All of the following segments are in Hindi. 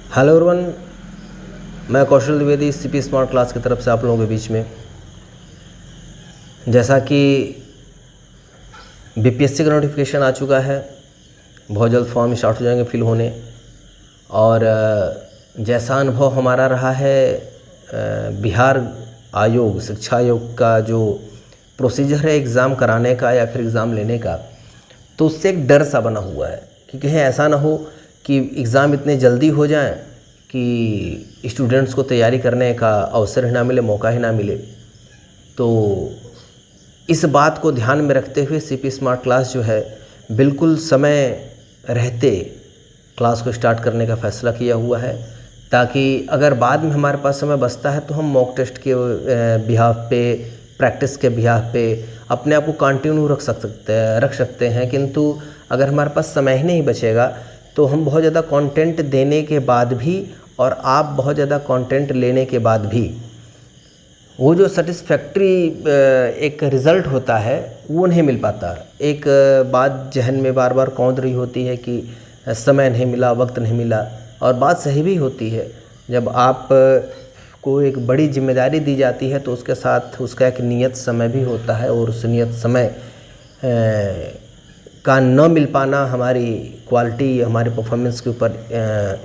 हेलो एवरीवन, मैं कौशल द्विवेदी सीपी स्मार्ट क्लास की तरफ से आप लोगों के बीच में। जैसा कि बीपीएससी का नोटिफिकेशन आ चुका है, बहुत जल्द फॉर्म स्टार्ट हो जाएंगे फिल होने। और जैसा अनुभव हमारा रहा है बिहार आयोग, शिक्षा आयोग का जो प्रोसीजर है एग्ज़ाम कराने का या फिर एग्ज़ाम लेने का, तो उससे एक डर सा बना हुआ है कि कहीं ऐसा ना हो कि एग्ज़ाम इतने जल्दी हो जाएं कि स्टूडेंट्स को तैयारी करने का अवसर ही ना मिले, मौका ही ना मिले। तो इस बात को ध्यान में रखते हुए सीपी स्मार्ट क्लास जो है बिल्कुल समय रहते क्लास को स्टार्ट करने का फ़ैसला किया हुआ है, ताकि अगर बाद में हमारे पास समय बचता है तो हम मॉक टेस्ट के बिहाफ पे, प्रैक्टिस के बिहाफ पे अपने आप को कंटिन्यू रख सकते हैं। किंतु अगर हमारे पास समय ही नहीं बचेगा तो हम बहुत ज़्यादा कंटेंट देने के बाद भी और आप बहुत ज़्यादा कंटेंट लेने के बाद भी वो जो सेटिस्फैक्ट्री एक रिज़ल्ट होता है वो नहीं मिल पाता। एक बात जहन में बार बार कौंध रही होती है कि समय नहीं मिला, वक्त नहीं मिला, और बात सही भी होती है। जब आप को एक बड़ी जिम्मेदारी दी जाती है तो उसके साथ उसका एक नियत समय भी होता है, और उस नियत समय का न मिल पाना हमारी क्वालिटी, हमारी परफॉर्मेंस के ऊपर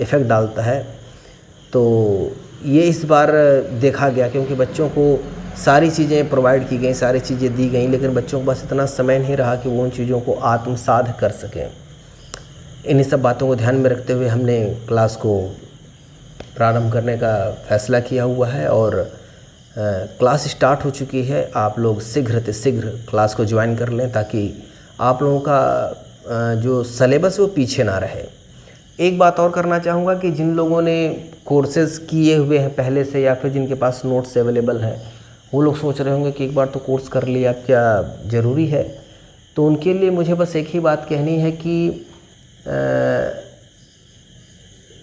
इफ़ेक्ट डालता है। तो ये इस बार देखा गया, क्योंकि बच्चों को सारी चीज़ें प्रोवाइड की गई, सारी चीज़ें दी गई, लेकिन बच्चों के पास इतना समय नहीं रहा कि वो उन चीज़ों को आत्मसात कर सकें। इन्हीं सब बातों को ध्यान में रखते हुए हमने क्लास को प्रारंभ करने का फ़ैसला किया हुआ है, और क्लास स्टार्ट हो चुकी है। आप लोग शीघ्र से शीघ्र क्लास को ज्वाइन कर लें, ताकि आप लोगों का जो सलेबस वो पीछे ना रहे। एक बात और करना चाहूँगा कि जिन लोगों ने कोर्सेज़ किए हुए हैं पहले से, या फिर जिनके पास नोट्स अवेलेबल हैं, वो लोग सोच रहे होंगे कि एक बार तो कोर्स कर लिया, अब क्या ज़रूरी है। तो उनके लिए मुझे बस एक ही बात कहनी है कि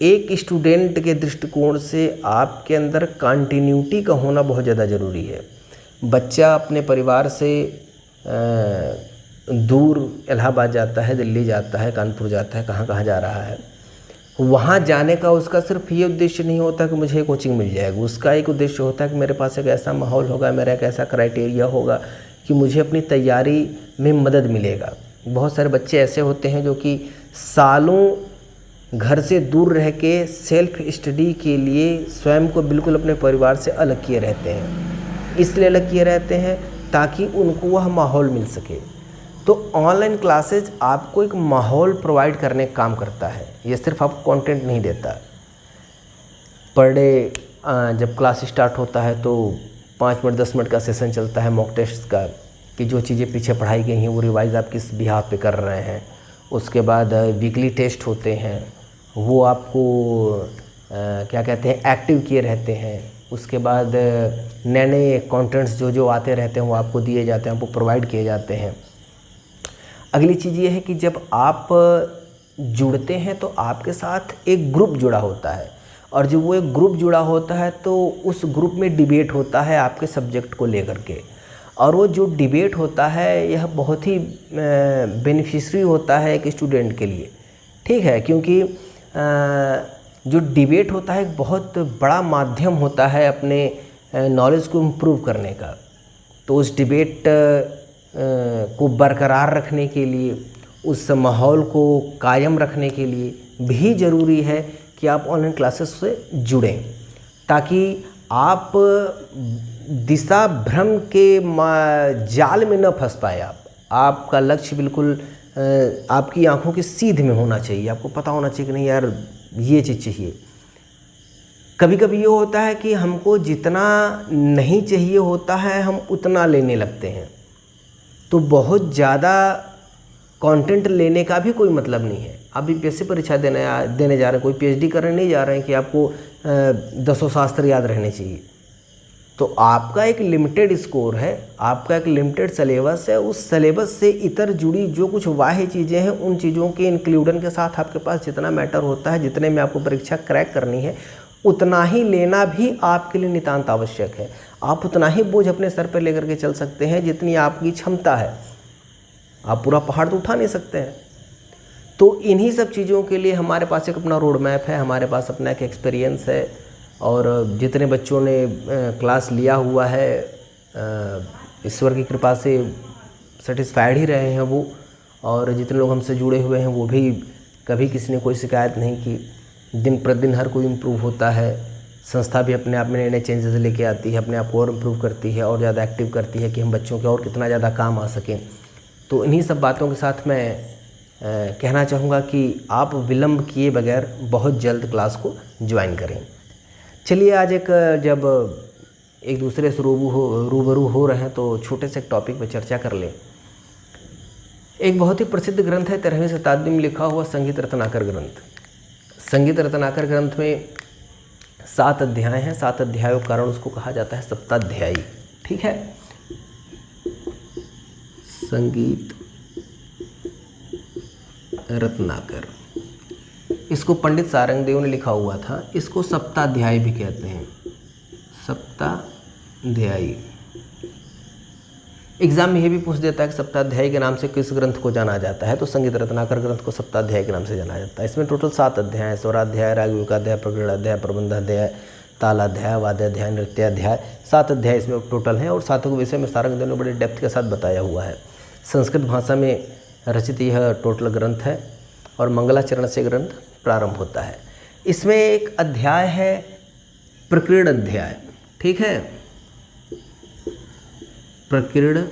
एक स्टूडेंट के दृष्टिकोण से आपके अंदर कंटिन्यूटी का होना बहुत ज़्यादा ज़रूरी है। बच्चा अपने परिवार से दूर इलाहाबाद जाता है, दिल्ली जाता है, कानपुर जाता है, कहाँ कहाँ जा रहा है। वहाँ जाने का उसका सिर्फ ये उद्देश्य नहीं होता कि मुझे कोचिंग मिल जाएगी। उसका एक उद्देश्य होता है कि मेरे पास एक ऐसा माहौल होगा, मेरा एक ऐसा क्राइटेरिया होगा कि मुझे अपनी तैयारी में मदद मिलेगा। बहुत सारे बच्चे ऐसे होते हैं जो कि सालों घर से दूर रह के सेल्फ स्टडी के लिए स्वयं को बिल्कुल अपने परिवार से अलग किए रहते हैं। इसलिए अलग किए रहते हैं ताकि उनको वह माहौल मिल सके। तो ऑनलाइन क्लासेज आपको एक माहौल प्रोवाइड करने का काम करता है, ये सिर्फ आपको कंटेंट नहीं देता। पर डे जब क्लास स्टार्ट होता है तो 5 मिनट 10 मिनट का सेशन चलता है मॉक टेस्ट का, कि जो चीज़ें पीछे पढ़ाई गई हैं वो रिवाइज़ आप किस बिहाफ पे कर रहे हैं। उसके बाद वीकली टेस्ट होते हैं, वो आपको क्या कहते हैं, एक्टिव किए रहते हैं। उसके बाद नए नए कंटेंट्स जो आते रहते हैं वो आपको दिए जाते हैं, आपको प्रोवाइड किए जाते हैं। अगली चीज़ ये है कि जब आप जुड़ते हैं तो आपके साथ एक ग्रुप जुड़ा होता है, और जब वो एक ग्रुप जुड़ा होता है तो उस ग्रुप में डिबेट होता है आपके सब्जेक्ट को लेकर के। और वो जो डिबेट होता है यह बहुत ही बेनिफिशियरी होता है एक स्टूडेंट के लिए, ठीक है, क्योंकि जो डिबेट होता है एक बहुत बड़ा माध्यम होता है अपने नॉलेज को इम्प्रूव करने का। तो उस डिबेट को बरकरार रखने के लिए, उस माहौल को कायम रखने के लिए भी ज़रूरी है कि आप ऑनलाइन क्लासेस से जुड़ें, ताकि आप दिशा भ्रम के जाल में न फंस पाए। आपका लक्ष्य बिल्कुल आपकी आंखों की सीध में होना चाहिए। आपको पता होना चाहिए कि नहीं यार ये चीज़ चाहिए। कभी कभी ये होता है कि हमको जितना नहीं चाहिए होता है हम उतना लेने लगते हैं, तो बहुत ज़्यादा कंटेंट लेने का भी कोई मतलब नहीं है। आप बीपीएससी परीक्षा देने जा रहे हैं, कोई पीएचडी करने नहीं जा रहे हैं कि आपको 10 शास्त्र याद रहने चाहिए। तो आपका एक लिमिटेड स्कोर है, आपका एक लिमिटेड सिलेबस है। उस सिलेबस से इतर जुड़ी जो कुछ बाह्य चीज़ें हैं, उन चीज़ों के इंक्लूडन के साथ आपके पास जितना मैटर होता है, जितने में आपको परीक्षा क्रैक करनी है, उतना ही लेना भी आपके लिए नितांत आवश्यक है। आप उतना ही बोझ अपने सर पर लेकर के चल सकते हैं जितनी आपकी क्षमता है। आप पूरा पहाड़ तो उठा नहीं सकते हैं। तो इन्हीं सब चीज़ों के लिए हमारे पास एक अपना रोड मैप है, हमारे पास अपना एक एक्सपीरियंस है, और जितने बच्चों ने क्लास लिया हुआ है ईश्वर की कृपा से सेटिस्फाइड ही रहे हैं वो, और जितने लोग हमसे जुड़े हुए हैं वो भी कभी किसी ने कोई शिकायत नहीं की। दिन प्रतिदिन हर कोई इम्प्रूव होता है, संस्था भी अपने आप में नए नए चेंजेस लेके आती है, अपने आप को और इम्प्रूव करती है और ज़्यादा एक्टिव करती है कि हम बच्चों के और कितना ज़्यादा काम आ सकें। तो इन्हीं सब बातों के साथ मैं कहना चाहूँगा कि आप विलम्ब किए बगैर बहुत जल्द क्लास को ज्वाइन करें। चलिए आज जब एक दूसरे से रूबरू हो रहे हैं तो छोटे से एक टॉपिक पर चर्चा कर लें। एक बहुत ही प्रसिद्ध ग्रंथ है 13वीं शताब्दी में लिखा हुआ संगीत रत्नाकर ग्रंथ। संगीत रत्नाकर ग्रंथ में 7 अध्याय हैं। 7 अध्यायों के कारण उसको कहा जाता है सप्ताध्यायी। ठीक है, संगीत रत्नाकर, इसको पंडित सारंगदेव ने लिखा हुआ था। इसको सप्ताध्यायी भी कहते हैं, सप्ताध्यायी। एग्जाम में ये भी पूछ देता है कि सप्ताध्यायी के नाम से किस ग्रंथ को जाना जाता है, तो संगीत रत्नाकर ग्रंथ को सप्ताध्यायी के नाम से जाना जाता है। इसमें टोटल 7 अध्याय हैं। स्वराध्याय, रागयुगाध्याय, प्रगृणाध्याय, प्रबंधाध्याय, तालाध्याय, वाद्याध्याय, नृत्याध्याय, 7 अध्याय इसमें टोटल हैं, और 7 विषय में सारंगदेव ने बड़े डेप्थ के साथ बताया हुआ है। संस्कृत भाषा में रचित यह टोटल ग्रंथ है और मंगलाचरण से ग्रंथ प्रारंभ होता है। इसमें एक अध्याय है प्रकीर्ण अध्याय। ठीक है, प्रकीर्ण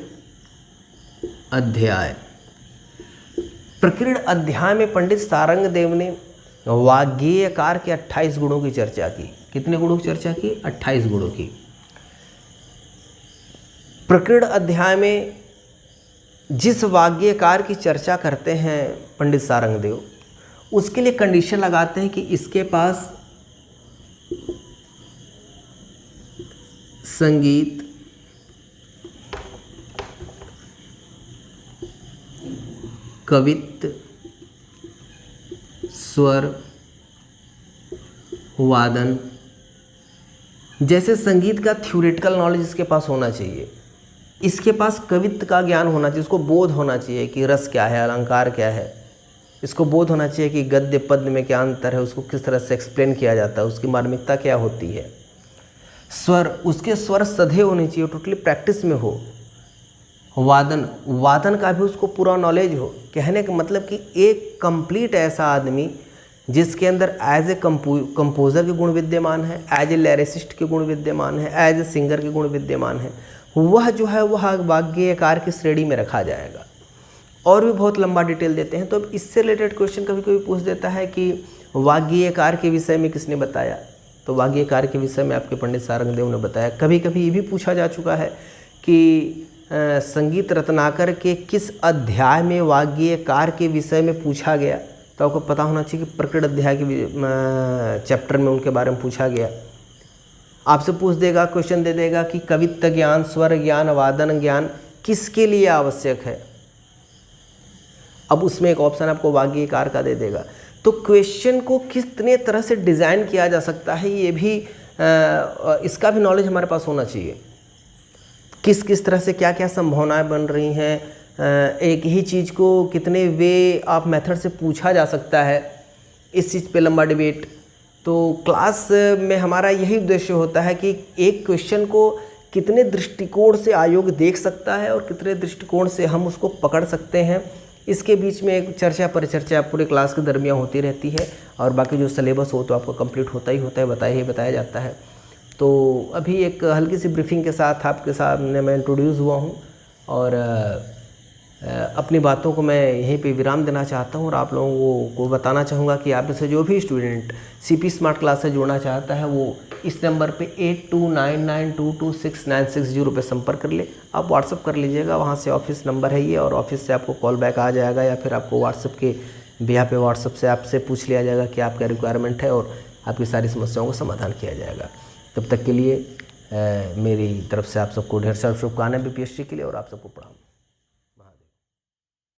अध्याय। प्रकीर्ण अध्याय में पंडित सारंगदेव ने वाग्गेयकार के 28 गुणों की चर्चा की। कितने गुणों की चर्चा की? 28 गुणों की। प्रकीर्ण अध्याय में जिस वाग्गेयकार की चर्चा करते हैं पंडित सारंगदेव, उसके लिए कंडीशन लगाते हैं कि इसके पास संगीत, कवित्व, स्वर, वादन जैसे संगीत का थ्योरेटिकल नॉलेज इसके पास होना चाहिए। इसके पास कवित्व का ज्ञान होना चाहिए, इसको बोध होना चाहिए कि रस क्या है, अलंकार क्या है। इसको बोध होना चाहिए कि गद्य पद्य में क्या अंतर है, उसको किस तरह से एक्सप्लेन किया जाता है, उसकी मार्मिकता क्या होती है। स्वर, उसके स्वर सधे होने चाहिए, टोटली प्रैक्टिस में हो। वादन, वादन का भी उसको पूरा नॉलेज हो। कहने का मतलब कि एक कंप्लीट ऐसा आदमी जिसके अंदर एज ए कंपोज़र के गुण विद्यमान है, एज ए लिरिसिस्ट के गुण विद्यमान है, एज ए सिंगर के गुण विद्यमान है, वह जो है वह वाग्गेयकार की श्रेणी में रखा जाएगा। और भी बहुत लंबा डिटेल देते हैं। तो अब इससे रिलेटेड क्वेश्चन कभी कभी पूछ देता है कि वाग्गेयकार के विषय में किसने बताया, तो वाग्गेयकार के विषय में आपके पंडित सारंगदेव ने बताया। कभी कभी ये भी पूछा जा चुका है कि संगीत रत्नाकर के किस अध्याय में वाग्गेयकार के विषय में पूछा गया, तो आपको पता होना चाहिए कि प्रकीर्ण अध्याय के चैप्टर में उनके बारे में पूछा गया। आपसे पूछ देगा, क्वेश्चन दे देगा कि कवित्व ज्ञान, स्वर ज्ञान, वादन ज्ञान किसके लिए आवश्यक है। अब उसमें एक ऑप्शन आपको वाग्गेयकार का दे देगा। तो क्वेश्चन को कितने तरह से डिज़ाइन किया जा सकता है, ये भी इसका भी नॉलेज हमारे पास होना चाहिए। किस किस तरह से क्या क्या संभावनाएं बन रही हैं, एक ही चीज़ को कितने वे ऑफ मेथड से पूछा जा सकता है, इस चीज़ पे लंबा डिबेट। तो क्लास में हमारा यही उद्देश्य होता है कि एक क्वेश्चन को कितने दृष्टिकोण से आयोग देख सकता है और कितने दृष्टिकोण से हम उसको पकड़ सकते हैं, इसके बीच में एक चर्चा परिचर्चा पूरे क्लास के दरमियान होती रहती है। और बाकी जो सिलेबस हो तो आपको कंप्लीट होता ही होता है, बताया जाता है। तो अभी एक हल्की सी ब्रीफिंग के साथ आपके सामने मैं इंट्रोड्यूस हुआ हूँ और अपनी बातों को मैं यहीं पे विराम देना चाहता हूँ और आप लोगों को बताना चाहूँगा कि आप में से जो भी स्टूडेंट सीपी स्मार्ट क्लास से जुड़ना चाहता है वो इस नंबर पे 8299226960 पे संपर्क कर ले। आप व्हाट्सअप कर लीजिएगा, वहाँ से ऑफिस नंबर है ये, और ऑफिस से आपको कॉल बैक आ जाएगा या फिर आपको व्हाट्सअप के बिहा पे व्हाट्सअप से आपसे पूछ लिया जाएगा कि आपका रिक्वायरमेंट है और आपकी सारी समस्याओं का समाधान किया जाएगा। तब तक के लिए मेरी तरफ से आप सबको ढेर सारी शुभकामनाएं बीपीएससी के लिए और आप सबको प्रणाम।